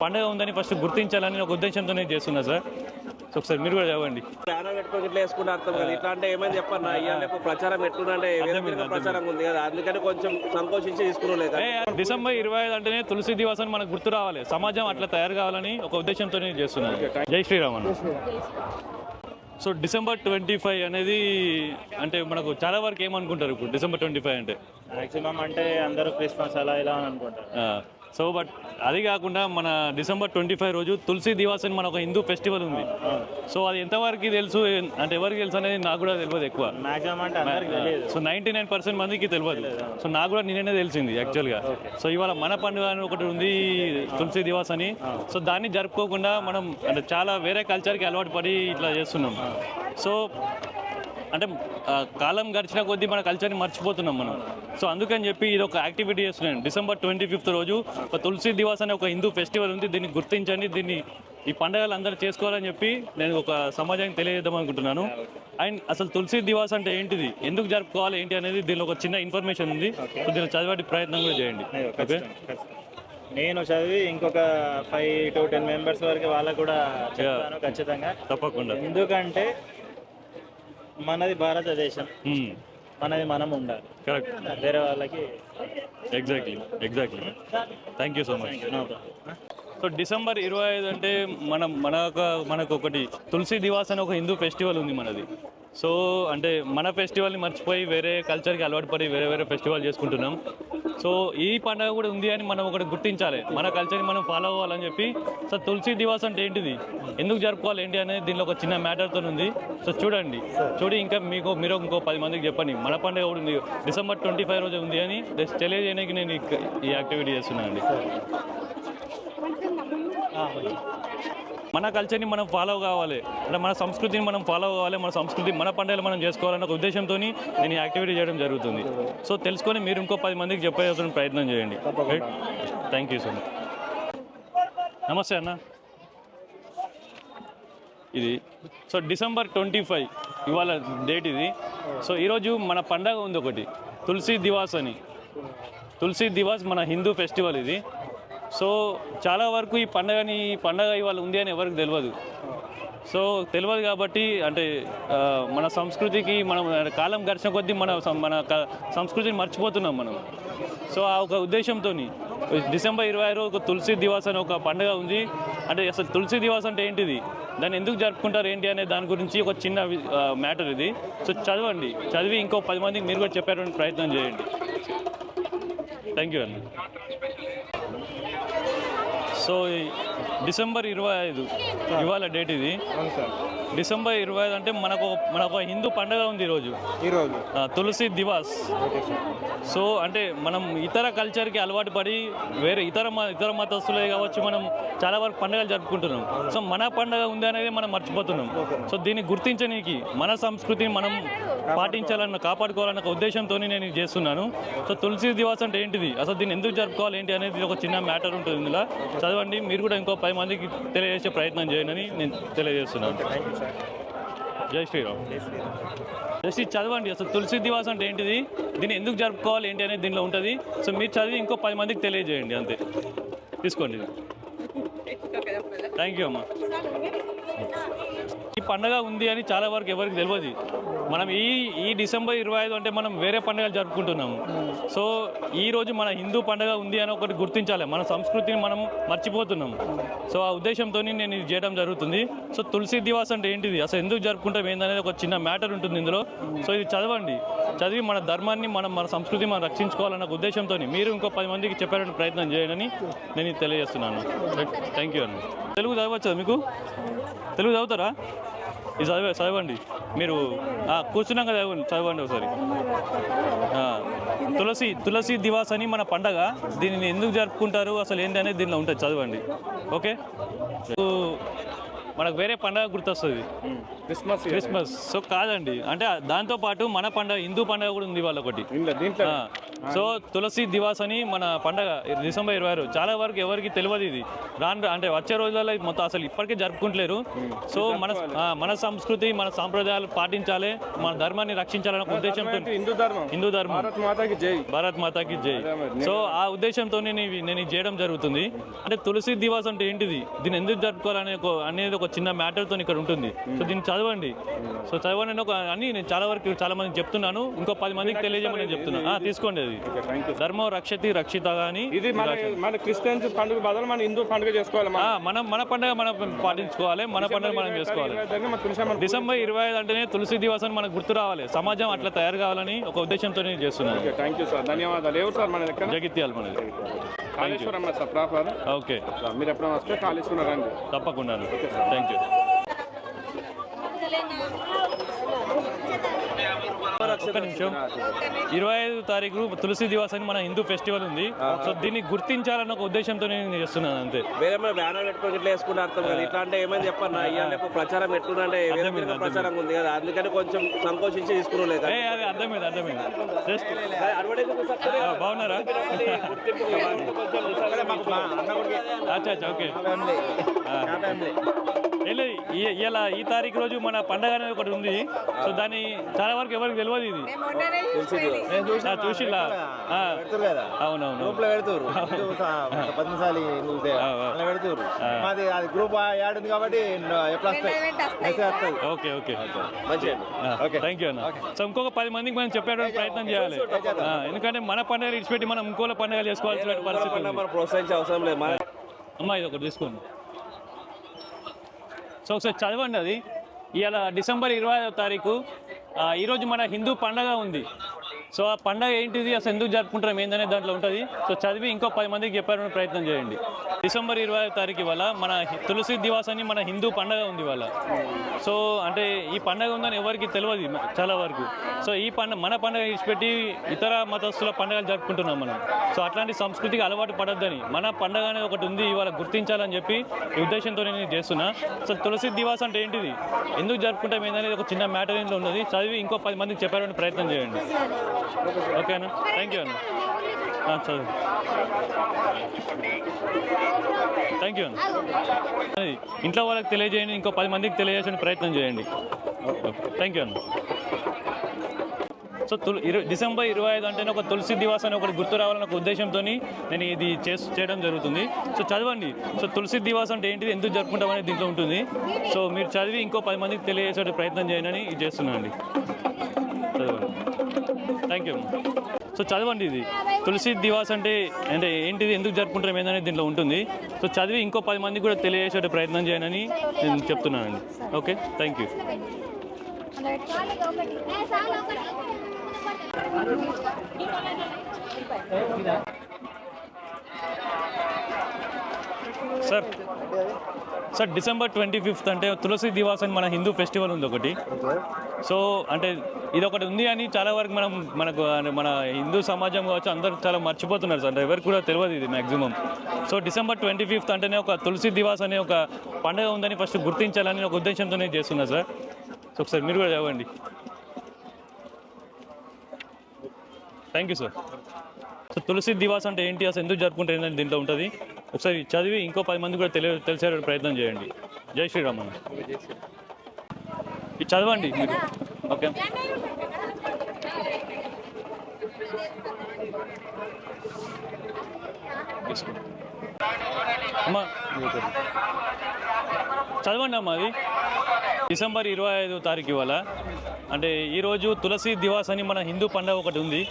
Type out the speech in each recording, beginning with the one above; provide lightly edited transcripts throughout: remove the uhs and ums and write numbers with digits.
పండుగ ఉందని ఫస్ట్ గుర్తించాలని ఒక ఉద్దేశంతోనే చేస్తున్నా సార్. సో ఒకసారి మీరు కూడా చదవండి. బ్యానర్ పెట్టుకొని ఇట్లా వేసుకుంటే అర్థం కదా. ఇట్లా అంటే ఏమని చెప్పన్నా ఇవాళ ప్రచారం ఎట్లుందంటే ప్రచారం ఉంది కదా, అందుకని కొంచెం సంకోచించి తీసుకున్నాం. డిసెంబర్ 25 అంటేనే తులసి దివాస్ అని మనకు గుర్తు రావాలి, సమాజం అట్లా తయారు కావాలని ఒక ఉద్దేశంతోనే చేస్తున్నాను. జై శ్రీరామ్ అన్న. సో డిసెంబర్ 25 అనేది అంటే మనకు చాలా వరకు ఏమనుకుంటారు ఇప్పుడు డిసెంబర్ 25 అంటే? మ్యాక్సిమం అంటే అందరూ క్రిస్మస్ అలా ఇలా అని అనుకుంటారు. సో బట్ అది కాకుండా మన డిసెంబర్ 25 రోజు తులసి దివాస్ అని మన ఒక హిందూ ఫెస్టివల్ ఉంది. సో అది ఎంతవరకు తెలుసు అంటే ఎవరికి తెలుసు అనేది నాకు కూడా తెలియదు ఎక్కువ. మ్యాక్సిమం అంటే అందరికీ తెలియదు. సో 99% మందికి తెలియదు. సో నాకు కూడా నిన్ననే తెలిసింది యాక్చువల్గా. సో ఇవాళ మన పండుగ అని ఒకటి ఉంది తులసి దివాస్ అని. సో దాన్ని జరుపుకోకుండా మనం అంటే చాలా వేరే కల్చర్కి అలవాటు పడి ఇట్లా చేస్తున్నాం. సో అంటే కాలం గడిచిన కొద్దీ మన కల్చర్ని మర్చిపోతున్నాం మనం. సో అందుకని చెప్పి ఇది ఒక యాక్టివిటీ చేస్తున్నాను. డిసెంబర్ 25 రోజు ఒక తులసి దివాస్ అనే ఒక హిందూ ఫెస్టివల్ ఉంది, దీన్ని గుర్తించండి, దీన్ని ఈ పండుగలు అందరూ చేసుకోవాలని చెప్పి నేను ఒక సమాజానికి తెలియజేద్దాం అనుకుంటున్నాను. అండ్ అసలు తులసి దివాస్ అంటే ఏంటిది, ఎందుకు జరుపుకోవాలి ఏంటి అనేది దీనిలో ఒక చిన్న ఇన్ఫర్మేషన్ ఉంది. సో దీన్ని చదివే ప్రయత్నం కూడా చేయండి. ఓకే, నేను చదివి ఇంకొక 5 to 10 మెంబర్స్ వరకు వాళ్ళకు కూడా చెప్తాను ఖచ్చితంగా, తప్పకుండా. ఎందుకంటే మనది భారతదేశం, మనది మనం ఉండాలి. కరెక్ట్. వేరే వాళ్ళకి exactly. Thank you so much. So December 25 అంటే మనకు ఒకటి తులసి దివాస్ అని ఒక హిందూ ఫెస్టివల్ ఉంది మనది. సో అంటే మన ఫెస్టివల్ని మర్చిపోయి వేరే కల్చర్కి అలవాటు పడి వేరే ఫెస్టివల్ చేసుకుంటున్నాం. సో ఈ పండుగ కూడా ఉంది అని మనం ఒకటి గుర్తించాలి, మన కల్చర్ని మనం ఫాలో అవ్వాలని చెప్పి. సో తులసి దివాస్ అంటే ఏంటిది, ఎందుకు జరుపుకోవాలి ఏంటి అనేది దీనిలో ఒక చిన్న మ్యాటర్తో ఉంది. సో చూడి ఇంకా మీరు ఇంకో 10 మందికి చెప్పండి మన పండుగ కూడా ఉంది, డిసెంబర్ 25 రోజు ఉంది అని తెలియజేయడానికి నేను ఈ యాక్టివిటీ చేస్తున్నాను అండి. మన కల్చర్ని మనం ఫాలో కావాలి, అంటే మన సంస్కృతిని మనం ఫాలో కావాలి, మన సంస్కృతి మన పండుగలు మనం చేసుకోవాలన్న ఒక ఉద్దేశంతో నేను ఈ యాక్టివిటీ చేయడం జరుగుతుంది. సో తెలుసుకొని మీరు ఇంకో 10 మందికి చెప్పేసిన ప్రయత్నం చేయండి. Thank you so much. నమస్తే అన్న. ఇది సో డిసెంబర్ 25 ఇవాళ డేట్ ఇది. సో ఈరోజు మన పండగ ఉంది ఒకటి, తులసి దివాస్ అని. తులసి దివాస్ మన హిందూ ఫెస్టివల్ ఇది. సో చాలా వరకు ఈ పండగ ఇవాళ ఉంది అని ఎవరికి తెలియదు. సో తెలియదు కాబట్టి అంటే మన సంస్కృతికి మనం కాలం గడిచిన కొద్దీ మన సంస్కృతిని మర్చిపోతున్నాం మనం. సో ఆ ఒక ఉద్దేశంతో డిసెంబర్ 25 ఒక తులసి దివాస్ అని ఒక పండుగ ఉంది. అంటే అసలు తులసి దివాస్ అంటే ఏంటిది, దాన్ని ఎందుకు జరుపుకుంటారు ఏంటి అనే దాని గురించి ఒక చిన్న మ్యాటర్ ఇది. సో చదివి ఇంకో 10 మందికి మీరు కూడా చెప్పేటువంటి ప్రయత్నం చేయండి. థ్యాంక్ యూ అండి. సో డిసెంబర్ 25 ఇవాళ డేట్ ఇది. డిసెంబర్ 25 అంటే మనకు హిందూ పండుగ ఉంది ఈరోజు తులసి దివాస్. సో అంటే మనం ఇతర కల్చర్కి అలవాటు పడి వేరే ఇతర మతస్థులే కావచ్చు, మనం చాలా వరకు పండుగలు జరుపుకుంటున్నాం. సో మన పండుగ ఉంది అనేది మనం మర్చిపోతున్నాం. సో దీన్ని గుర్తించడానికి మన సంస్కృతిని మనం కాపాడుకోవాలన్న ఒక ఉద్దేశంతో నేను ఇది చేస్తున్నాను. సో తులసి దివాస్ అంటే ఏంటిది, అసలు దీన్ని ఎందుకు జరుపుకోవాలి ఏంటి అనేది ఒక చిన్న మ్యాటర్ ఉంటుంది ఇందులో. చదవండి, మీరు కూడా ఇంకో 10 మందికి తెలియజేసే ప్రయత్నం చేయండి నేను తెలియజేస్తున్నాను. జై శ్రీరామ్. జస్ట్ చదవండి, అసలు తులసి దివాస్ అంటే ఏంటిది, దీన్ని ఎందుకు జరుపుకోవాలి ఏంటి అనేది దీనిలో ఉంటుంది. సో మీరు చదివి ఇంకో 10 మందికి తెలియజేయండి, అంతే. తీసుకోండి. థ్యాంక్ యూ అమ్మా. ఈ పండుగ ఉంది అని చాలా వరకు ఎవరికి తెలియదు. మనం ఈ డిసెంబర్ 25 అంటే మనం వేరే పండుగలు జరుపుకుంటున్నాము. సో ఈరోజు మన హిందూ పండుగ ఉంది అని ఒకటి గుర్తించాలి, మన సంస్కృతిని మనం మర్చిపోతున్నాం. సో ఆ ఉద్దేశంతో నేను ఇది చేయడం జరుగుతుంది. సో తులసి దివాస్ అంటే ఏంటిది, అసలు ఎందుకు జరుపుకుంటాం ఏందనేది ఒక చిన్న మ్యాటర్ ఉంటుంది ఇందులో. సో ఇది చదివి మన ధర్మాన్ని మన సంస్కృతిని మనం రక్షించుకోవాలన్న ఉద్దేశంతో మీరు ఇంకో 10 మందికి చెప్పేటువంటి ప్రయత్నం చేయాలని నేను తెలియజేస్తున్నాను. థ్యాంక్ యూ అండి. తెలుగు చదవచ్చా మీకు? తెలుగు చదువుతారా? ఇది చదవండి మీరు కూర్చున్నాక చదవండి ఒకసారి. తులసి దివాస్ అని మన పండగ, దీనిని ఎందుకు జరుపుకుంటారు అసలు ఏంటి అనేది దీనిలో ఉంటుంది, చదవండి. ఓకే. మనకు వేరే పండగ గుర్తొస్తుంది, క్రిస్మస్. సో కాదండి, అంటే దాంతోపాటు మన పండగ హిందూ పండగ కూడా ఉంది వాళ్ళ ఒకటి. సో తులసి దివాస్ అని మన పండగ డిసెంబర్ 26. చాలా వరకు ఎవరికి తెలియదు ఇది. అంటే వచ్చే రోజులలో మొత్తం అసలు ఇప్పటికే జరుపుకుంటలేరు. సో మన సంస్కృతి మన సాంప్రదాయాలు పాటించాలి, మన ధర్మాన్ని రక్షించాలనే ఉద్దేశంతో హిందూ ధర్మం భారత్ మాతాకి జై. సో ఆ ఉద్దేశంతో నేను ఇది చేయడం జరుగుతుంది. అంటే తులసి దివాస్ అంటే ఏంటిది, దీన్ని ఎందుకు జరుపుకోవాలనే అనేది ఒక చిన్న మ్యాటర్తో ఇక్కడ ఉంటుంది. సో దీన్ని చదవండి. సో చదవండి అన్ని నేను చాలా మందికి చెప్తున్నాను. ఇంకో 10 మందికి తెలియజేయమని నేను చెప్తున్నాను. తీసుకోండి. అది ధర్మం రక్షతి రక్షిత అని. ఇది మన క్రిస్టియన్స్ పండుగ బదులు మన హిందూ పండుగ చేసుకోవాలి. మన పండుగ మనం పాటించుకోవాలి, మన పండుగ మనం చేసుకోవాలి. డిసెంబర్ 25 అంటేనే తులసి దివాస్ అని మనకు గుర్తు రావాలి. సమాజం అట్లా తయారు కావాలని ఒక ఉద్దేశంతో నేను చేస్తున్నాను. థ్యాంక్ యూ సార్, ధన్యవాదాలు. ఎవరు సార్ మన దగ్గర? జగిత్యాల మనది. Kaleshwaram sir proper. ఓకే, మీరు ఎప్పుడైనా వస్తే కాళేశ్వరం రండి. తప్పకుండా. Thank you. ఒక్క నిమిషం. 25 తారీఖు తులసి దివాస్ అని మన హిందూ ఫెస్టివల్ ఉంది. సో దీన్ని గుర్తించాలన్న ఒక ఉద్దేశంతో నేను చేస్తున్నాను అంతే. వేరే బ్యానర్ పెట్టుకొని ఇట్లా వేసుకుంటే అర్థం కదా. ఇట్లా అంటే ఏమని చెప్పన్నా, ఇవాళ ప్రచారం ఎట్లుంటే వేరే ప్రచారం ఉంది కదా, అందుకని కొంచెం సంకోచించి తీసుకున్నాం. అది అర్థమైంది. బాగున్నారా? ఓకే. ఇలా ఈ తారీఖు రోజు మన పండగ అనేది ఒకటి ఉంది. సో దాన్ని చాలా వరకు ఎవరికి తెలియదు. ఇది చూసిలా? అవునవును. ఓకే ఓకే, థ్యాంక్ యూ అన్న. సో ఇంకొక 10 మందికి మనం చెప్పేటువంటి ప్రయత్నం చేయాలి. ఎందుకంటే మన పండుగలు ఇచ్చిపెట్టి మనం ఇంకోళ్ళ పండుగలు చేసుకోవాల్సిన పరిస్థితి. ప్రోత్సహించే అవసరం లేదు. అమ్మా ఇది ఒకటి తీసుకోండి. సో ఒకసారి చదవండి. అది ఇవాళ డిసెంబర్ 25వ తారీఖు. ఈరోజు మన హిందూ పండగ ఉంది. సో ఆ పండగ ఏంటిది, అసలు ఎందుకు జరుపుకుంటాం ఏందనే దాంట్లో ఉంటుంది. సో చదివి ఇంకో 10 మందికి చెప్పాలని ప్రయత్నం చేయండి. డిసెంబర్ 25వ తారీఖు ఇవాళ మన తులసి దివాస్ అని మన హిందూ పండగ ఉంది ఇవాళ. సో అంటే ఈ పండగ ఉందని ఎవరికి తెలియదు చాలా వరకు. సో ఈ మన పండగ ఇచ్చిపెట్టి ఇతర మతస్థుల పండుగలు జరుపుకుంటున్నాం మనం. సో అట్లాంటి సంస్కృతికి అలవాటు పడొద్దని, మన పండగ అనేది ఒకటి ఉంది ఇవాళ గుర్తించాలని చెప్పి ఈ ఉద్దేశంతో నేను చేస్తున్నా. సో తులసి దివాస్ అంటే ఏంటిది, ఎందుకు జరుపుకుంటాం ఏందనేది ఒక చిన్న మ్యాటర్ ఇంట్లో ఉన్నది. చదివి ఇంకో 10 మందికి చెప్పాలని ప్రయత్నం చేయండి. ఓకేనా? థ్యాంక్ యూ అన్న. చదువు. థ్యాంక్ యూ అన్న. ఇంట్లో వాళ్ళకి తెలియజేయండి, ఇంకో 10 మందికి తెలియజేసే ప్రయత్నం చేయండి. థ్యాంక్ యూ అన్న. సో డిసెంబర్ 25 అంటేనే ఒక తులసి దివాస్ అని ఒకటి గుర్తు రావాలన్న ఒక ఉద్దేశంతో నేను ఇది చేయడం జరుగుతుంది. సో చదవండి. సో తులసి దివాస్ అంటే ఏంటిది, ఎందుకు జరుపుకుంటామనేది దీంట్లో ఉంటుంది. సో మీరు చదివి ఇంకో 10 మందికి తెలియజేసే ప్రయత్నం చేయండి ఇది చేస్తున్నానండి. చదవండి. Thank you. సో చదవండి. ఇది తులసి దివాస్ అంటే ఏంటిది, ఎందుకు జరుపుకుంటాం ఏందనేది దీంట్లో ఉంటుంది. సో చదివి ఇంకో 10 మందికి కూడా తెలియజేసే ప్రయత్నం చేయనని నేను చెప్తున్నానండి. Okay, thank you. Sir December 25 అంటే తులసి దివాస్ అని మన హిందూ ఫెస్టివల్ ఉంది ఒకటి. సో అంటే ఇది ఒకటి ఉంది అని చాలా వరకు మన హిందూ సమాజం కావచ్చు అందరూ చాలా మర్చిపోతున్నారు సార్. ఎవరికి కూడా తెలియదు ఇది మ్యాక్సిమం. సో డిసెంబర్ 25 అంటేనే ఒక తులసి దివాస్ అనే ఒక పండుగ ఉందని ఫస్ట్ గుర్తించాలని ఒక ఉద్దేశంతో నేను చేస్తున్నా సార్. సో ఒకసారి మీరు కూడా చదవండి. Thank you sir. సో తులసి దివాస్ అంటే ఏంటి, అసలు ఎందుకు జరుపుకుంటారు దీంట్లో ఉంటుంది. ఒకసారి చదివి ఇంకో 10 మంది కూడా తెలిసే ప్రయత్నం చేయండి. జై శ్రీరామ్ అన్న. ఇది చదవండి మీరు. ఓకే. అమ్మా చదవండి అమ్మా. అది డిసెంబర్ 25వ తారీఖు ఇవాళ. అంటే ఈరోజు తులసి దివాస్ అని మన హిందూ పండుగ ఒకటి ఉంది.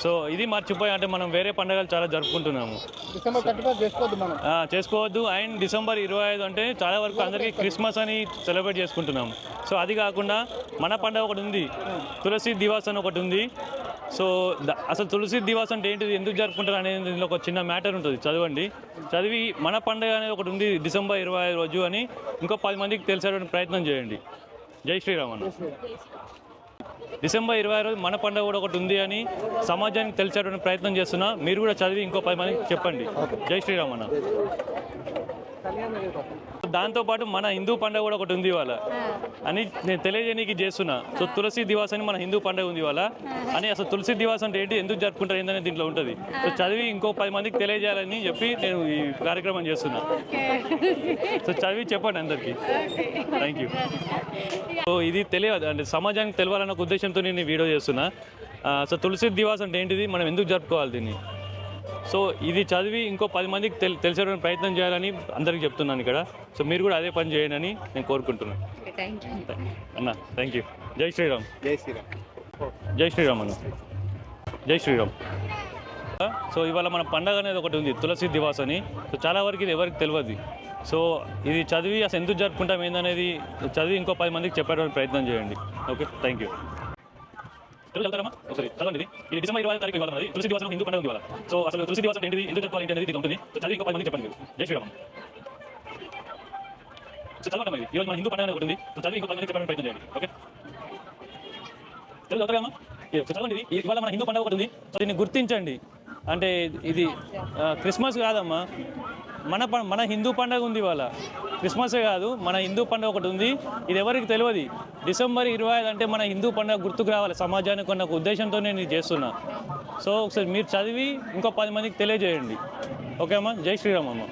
సో ఇది మర్చిపోయి అంటే మనం వేరే పండుగలు చాలా జరుపుకుంటున్నాము. చేసుకోవద్దు. అండ్ డిసెంబర్ 25 అంటే చాలా వరకు అందరికీ క్రిస్మస్ అని సెలబ్రేట్ చేసుకుంటున్నాము. సో అది కాకుండా మన పండుగ ఒకటి ఉంది, తులసి దివాస్ అని ఒకటి ఉంది. సో అసలు తులసి దివాస్ అంటే ఏంటిది, ఎందుకు జరుపుకుంటారు అనేది దీనిలో ఒక చిన్న మ్యాటర్ ఉంటుంది. చదవండి. చదివి మన పండుగ అనేది ఒకటి ఉంది డిసెంబర్ 25 రోజు అని ఇంకో 10 మందికి తెలిసేటువంటి ప్రయత్నం చేయండి. జై శ్రీరామ్ అన్న. డిసెంబర్ 25 రోజు మన పండుగ కూడా ఒకటి ఉంది అని సమాజానికి తెలిసేటువంటి ప్రయత్నం చేస్తున్నా. మీరు కూడా చదివి ఇంకో 10 మందికి చెప్పండి. జై శ్రీరామ్ అన్న. దాంతోపాటు మన హిందూ పండుగ కూడా ఒకటి ఉంది ఇవాళ అని నేను తెలియజేయడానికి చేస్తున్నా. సో తులసి దివాస్ అని మన హిందూ పండుగ ఉంది ఇవాళ అని. అసలు తులసి దివాస్ అంటే ఏంటి, ఎందుకు జరుపుకుంటారు ఏంటనే దీంట్లో ఉంటుంది. సో చదివి ఇంకో 10 మందికి తెలియజేయాలని చెప్పి నేను ఈ కార్యక్రమం చేస్తున్నా. సో చదివి చెప్పండి అందరికీ. Thank you. సో ఇది తెలియదు అంటే సమాజానికి తెలియాలన్న ఒక ఉద్దేశంతో నేను ఈ వీడియో చేస్తున్నా. సో తులసి దివాస్ అంటే ఏంటిది, మనం ఎందుకు జరుపుకోవాలి దీన్ని. సో ఇది చదివి ఇంకో 10 మందికి తెలిసేటువంటి ప్రయత్నం చేయాలని అందరికీ చెప్తున్నాను ఇక్కడ. సో మీరు కూడా అదే పని చేయండి అని నేను కోరుకుంటున్నాను అన్న. Thank you. జై శ్రీరామ్. జై శ్రీరామ్. జై శ్రీరామ్ అన్న. జై శ్రీరామ్. సో ఇవాళ మన పండగ అనేది ఒకటి ఉంది, తులసి దివాస్ అని. సో చాలా వరకు ఇది ఎవరికి తెలియదు. సో ఇది చదివి అసలు ఎందుకు జరుపుకుంటాం ఏందనేది చదివి ఇంకో 10 మందికి చెప్పడానికి ప్రయత్నం చేయండి. Okay, thank you. చదువుతారమ్మా ఒకసారి చదవండి. ఇది డిసెంబర్ 20వ తారీఖు ఇవాళ తులసి దివాస్ హిందూ పండుగ ఉంది ఇవాళ. సో అసలు తులసి దివాస్ అంటే ఏంటిది, ఎందుకు జరుపుకోవాలి ఏంటి అనేది ఉంటుంది. సో చదివి ఇంకో 10 మందికి చెప్పండి మీరు. జై శ్రీరామ్. సో చదవండి. ఈరోజు మన హిందూ పండుగ ఒకటి ఉంది. సో చదివి ఇంకో 10 మందికి చెప్పడానికి ప్రయత్నం చేయండి. ఓకే, చదువుతారమ్మా. చదవండి. ఇవాళ మన హిందూ పండుగ ఒకటి ఉంది. సో దీన్ని గుర్తించండి. అంటే ఇది క్రిస్మస్ కాదమ్మా, మన హిందూ పండుగ ఉంది ఇవాళ. క్రిస్మసే కాదు, మన హిందూ పండుగ ఒకటి ఉంది. ఇది ఎవరికి తెలియదు. డిసెంబర్ 25 అంటే మన హిందూ పండుగ గుర్తుకు రావాలి సమాజానికి అన్న ఒక ఉద్దేశంతో నేను ఇది చేస్తున్నా. సో ఒకసారి మీరు చదివి ఇంకో 10 మందికి తెలియజేయండి. ఓకే అమ్మా. జై శ్రీరామ్ అమ్మ.